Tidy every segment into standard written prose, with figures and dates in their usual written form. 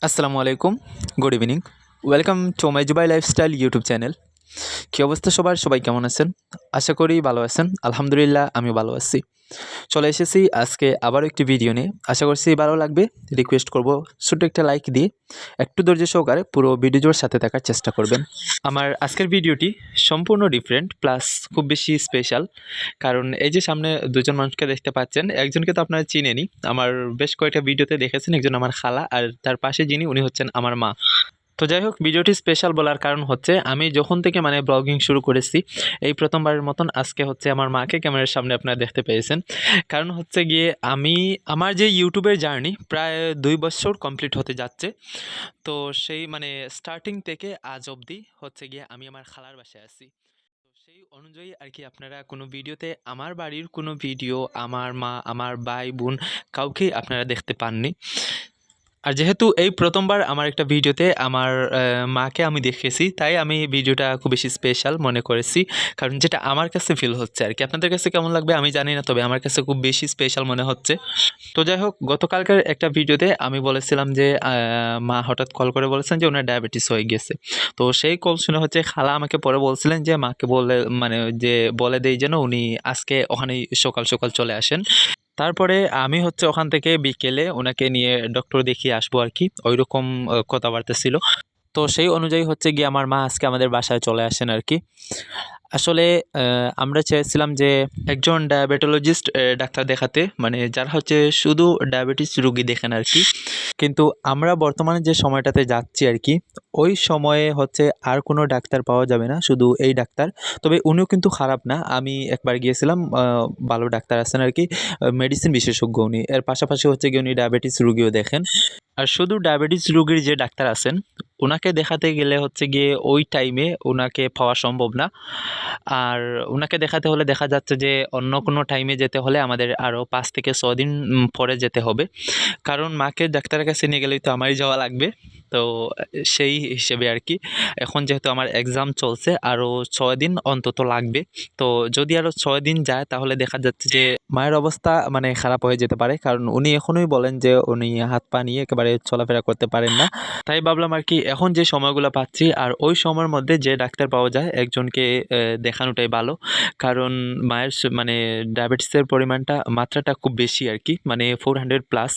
আসসালামু আলাইকুম, good evening. Welcome to my জুবাই লাইফস্টাইল ইউটিউব চ্যানেল। কী অবস্থা সবার? সবাই কেমন আছেন? আশা করি ভালো আছেন। আলহামদুলিল্লাহ আমিও ভালো আছি। চলে এসেছি আজকে আবারও একটি ভিডিও নিয়ে। আশা করছি ভালো লাগবে। রিকোয়েস্ট করব ছোট্ট একটা লাইক দিয়ে একটু ধৈর্য সহকারে পুরো ভিডিওর সাথে থাকার চেষ্টা করবেন। আমার আজকের ভিডিওটি সম্পূর্ণ ডিফারেন্ট প্লাস খুব বেশি স্পেশাল। কারণ এই যে সামনে দুজন মানুষকে দেখতে পাচ্ছেন, একজনকে তো আপনারা চিনেনই। আমার বেশ কয়েকটা ভিডিওতে দেখেছেন, একজন আমার খালা আর তার পাশে যিনি উনি হচ্ছেন আমার মা। তো যাই হোক, ভিডিওটি স্পেশাল বলার কারণ হচ্ছে আমি যখন থেকে ব্লগিং শুরু করেছি, এই প্রথমবারের মতন আজকে হচ্ছে আমার মাকে ক্যামেরার সামনে আপনারা দেখতে পেয়েছেন। কারণ হচ্ছে গিয়ে আমার যে ইউটিউবের জার্নি প্রায় 2 বছর কমপ্লিট হতে যাচ্ছে। তো সেই স্টার্টিং থেকে আজ অবধি হচ্ছে গিয়ে আমি আমার খালার বাসায় আছি। তো সেই অনুযায়ী আর কি আপনারা কোনো ভিডিওতে আমার বাড়ির কোনো ভিডিও আমার মা, আমার ভাই, বোন কাউকেই আপনারা দেখতে পাননি। আর যেহেতু এই প্রথমবার আমার একটা ভিডিওতে আমার মাকে আমি দেখেছি, তাই আমি ভিডিওটা খুব বেশি স্পেশাল মনে করেছি। কারণ যেটা আমার কাছে ফিল হচ্ছে আর কি, আপনাদের কাছে কেমন লাগবে আমি জানি না, তবে আমার কাছে খুব বেশি স্পেশাল মনে হচ্ছে। তো যাই হোক, গতকালকার একটা ভিডিওতে আমি বলেছিলাম যে মা হঠাৎ কল করে বলেছেন যে ওনার ডায়াবেটিস হয়ে গেছে। তো সেই কল শুনে হচ্ছে খালা আমাকে পরে বলছিলেন যে মাকে বলে দেই যেন উনি আজকে ওখানেই সকাল সকাল চলে আসেন। তারপরে আমি হচ্ছে ওখান থেকে বিকেলে ওনাকে নিয়ে ডক্টর দেখিয়ে আসবো আর কি, ওইরকম কথাবার্তা ছিল। তো সেই অনুযায়ী হচ্ছে গিয়ে আমার মা আজকে আমাদের বাসায় চলে আসেন আর কি। আসলে আমরা চেয়েছিলাম যে একজন ডায়াবেটোলজিস্ট ডাক্তার দেখাতে, যারা হচ্ছে শুধু ডায়াবেটিস রোগী দেখেন আর কি। কিন্তু আমরা বর্তমানে যে সময়টাতে যাচ্ছি আর কি, ওই সময়ে হচ্ছে আর কোনো ডাক্তার পাওয়া যাবে না, শুধু এই ডাক্তার। তবে উনিও কিন্তু খারাপ না, আমি একবার গিয়েছিলাম, ভালো ডাক্তার আছেন আর কি, মেডিসিন বিশেষজ্ঞ উনি। এর পাশাপাশি হচ্ছে গিয়ে উনি ডায়াবেটিস রোগীও দেখেন। আর শুধু ডায়াবেটিস রোগীর যে ডাক্তার আছেন ওনাকে দেখাতে গেলে হচ্ছে গিয়ে ওই টাইমে ওনাকে পাওয়া সম্ভব না। আর ওনাকে দেখাতে হলে দেখা যাচ্ছে যে অন্য কোনো টাইমে যেতে হলে আমাদের আরও 5 থেকে 6 দিন পরে যেতে হবে। কারণ মাকে ডাক্তারের কাছে নিয়ে গেলেই তো আমারই যাওয়া লাগবে। তো সেই হিসেবে আর কি, এখন যেহেতু আমার এক্সাম চলছে আরও 6 দিন অন্তত লাগবে। তো যদি আরও 6 দিন যায় তাহলে দেখা যাচ্ছে যে মায়ের অবস্থা খারাপ হয়ে যেতে পারে। কারণ উনি এখনই বলেন যে উনি হাত পা নিয়ে একেবারে চলাফেরা করতে পারেন না। তাই ভাবলাম আর কি, এখন যে সময়গুলো পাচ্ছি আর ওই সময়ের মধ্যে যে ডাক্তার পাওয়া যায় একজনকে দেখানোটাই ভালো। কারণ মায়ের ডায়াবেটিসের মাত্রাটা খুব বেশি আর কি, 400 প্লাস।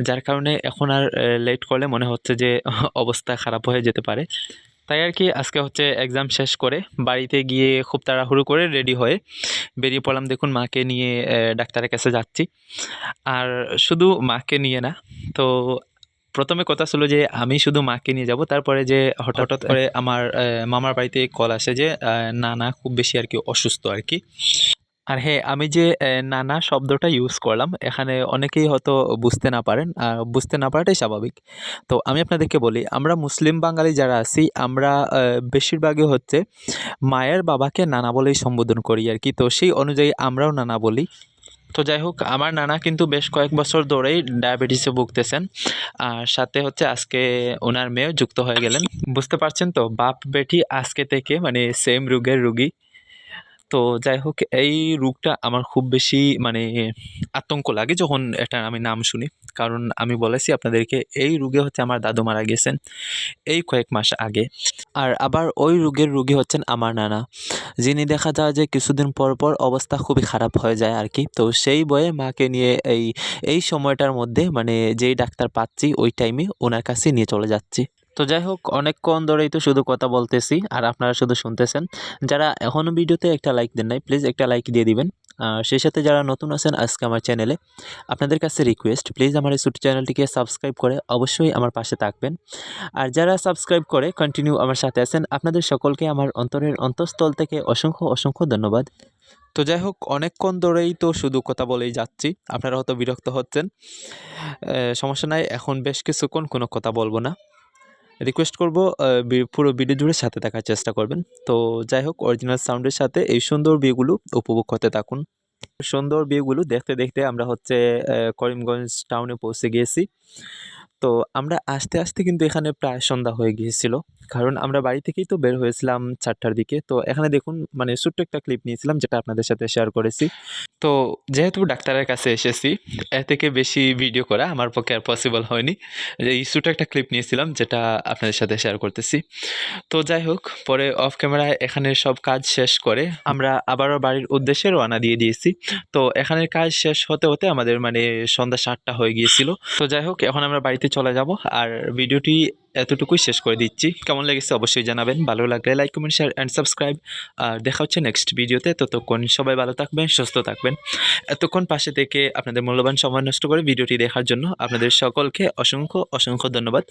যার কারণে এখন আর লেট করলে মনে হচ্ছে যে অবস্থা খারাপ হয়ে যেতে পারে। তাই আর কি আজকে হচ্ছে এক্সাম শেষ করে বাড়িতে গিয়ে খুব তাড়াহুড়ো করে রেডি হয়ে বেরিয়ে পড়লাম। দেখুন, মাকে নিয়ে ডাক্তারের কাছে যাচ্ছি। আর শুধু মাকে নিয়ে না, তো প্রথমে কথা ছিল যে আমি শুধু মাকে নিয়ে যাব, তারপরে যে হঠাৎ করে আমার মামার বাড়িতে কল আসে যে নানা খুব বেশি আর কি অসুস্থ আর কি। আর হ্যাঁ, আমি যে নানা শব্দটা ইউজ করলাম এখানে অনেকেই হয়তো বুঝতে না পারেন, বুঝতে না পারাটাই স্বাভাবিক। তো আমি আপনাদেরকে বলি, আমরা মুসলিম বাঙালি যারা আছি আমরা বেশিরভাগই হচ্ছে মায়ের বাবাকে নানা বলেই সম্বোধন করি আর কি। তো সেই অনুযায়ী আমরাও নানা বলি। তো যাই হোক, আমার নানা কিন্তু বেশ কয়েক বছর ধরেই ডায়াবেটিসে ভুগতেছেন। আর সাথে হচ্ছে আজকে ওনার মেয়েও যুক্ত হয়ে গেলেন। বুঝতে পারছেন তো, বাপ বেটি আজকে থেকে সেম রোগের রোগী। তো যাই হোক, এই রোগটা আমার খুব বেশি আতঙ্ক লাগে যখন এটার আমি নাম শুনি। কারণ আমি বলেছি আপনাদেরকে, এই রোগে হচ্ছে আমার দাদু মারা গেছেন এই কয়েক মাস আগে। আর আবার ওই রোগের রোগী হচ্ছেন আমার নানা, যিনি দেখা যায় যে কিছুদিন পর পর অবস্থা খুবই খারাপ হয়ে যায় আর কি। তো সেই বয়ে মাকে নিয়ে এই সময়টার মধ্যে যেই ডাক্তার পাচ্ছি ওই টাইমে ওনার কাছে নিয়ে চলে যাচ্ছি। তো যাই হোক, অনেকক্ষণ ধরেই তো শুধু কথা বলতেছি আর আপনারা শুধু শুনতেছেন। যারা এখনও ভিডিওতে একটা লাইক দেন নাই, প্লিজ একটা লাইক দিয়ে দিবেন। আর সেই সাথে যারা নতুন আছেন আজকে আমার চ্যানেলে, আপনাদের কাছে রিকোয়েস্ট, প্লিজ আমার এই ছোট্ট চ্যানেলটিকে সাবস্ক্রাইব করে অবশ্যই আমার পাশে থাকবেন। আর যারা সাবস্ক্রাইব করে কন্টিনিউ আমার সাথে আছেন, আপনাদের সকলকে আমার অন্তরের অন্তঃস্থল থেকে অসংখ্য অসংখ্য ধন্যবাদ। তো যাই হোক, অনেকক্ষণ ধরেই তো শুধু কথা বলেই যাচ্ছি, আপনারা হয়তো বিরক্ত হচ্ছেন। সমস্যা নাই, এখন বেশ কিছুক্ষণ কোনো কথা বলবো না। রিকোয়েস্ট করব পুরো ভিডিও জুড়ে সাথে থাকার চেষ্টা করবেন। তো যাই হোক, অরিজিনাল সাউন্ডের সাথে এই সুন্দর ভিউগুলো উপভোগ করতে থাকুন। সুন্দর ভিউগুলো দেখতে দেখতে আমরা হচ্ছে করিমগঞ্জ টাউনে পৌঁছে গিয়েছি। তো আমরা আসতে আসতে কিন্তু এখানে প্রায় সন্ধ্যা হয়ে গিয়েছিল, কারণ আমরা বাড়ি থেকেই তো বের হয়েছিলাম 4টার দিকে। তো এখানে দেখুন মানে ছোট্ট একটা ক্লিপ নিয়েছিলাম যেটা আপনাদের সাথে শেয়ার করেছি। তো যেহেতু ডাক্তারের কাছে এসেছি, এর থেকে বেশি ভিডিও করা আমার পক্ষে আর পসিবল হয়নি। যে এই ছোট্ট একটা ক্লিপ নিয়েছিলাম যেটা আপনাদের সাথে শেয়ার করতেছি। তো যাই হোক, পরে অফ ক্যামেরায় এখানের সব কাজ শেষ করে আমরা আবারও বাড়ির উদ্দেশ্যে রওনা দিয়ে দিয়েছি। তো এখানের কাজ শেষ হতে হতে আমাদের মানে সন্ধ্যা 7টা হয়ে গিয়েছিল। তো যাই হোক, এখন আমরা বাড়িতে চলে যাব আর ভিডিওটি এতটুকুই শেষ করে দিচ্ছি। কেমন লেগেছে অবশ্যই জানাবেন। ভালো লাগলে like, comment, share and subscribe. আর দেখা হচ্ছে নেক্সট ভিডিওতে। ততক্ষণ সবাই ভালো থাকবেন, সুস্থ থাকবেন। এতক্ষণ পাশে থেকে আপনাদের মূল্যবান সময় নষ্ট করে ভিডিওটি দেখার জন্য আপনাদের সকলকে অসংখ্য ধন্যবাদ।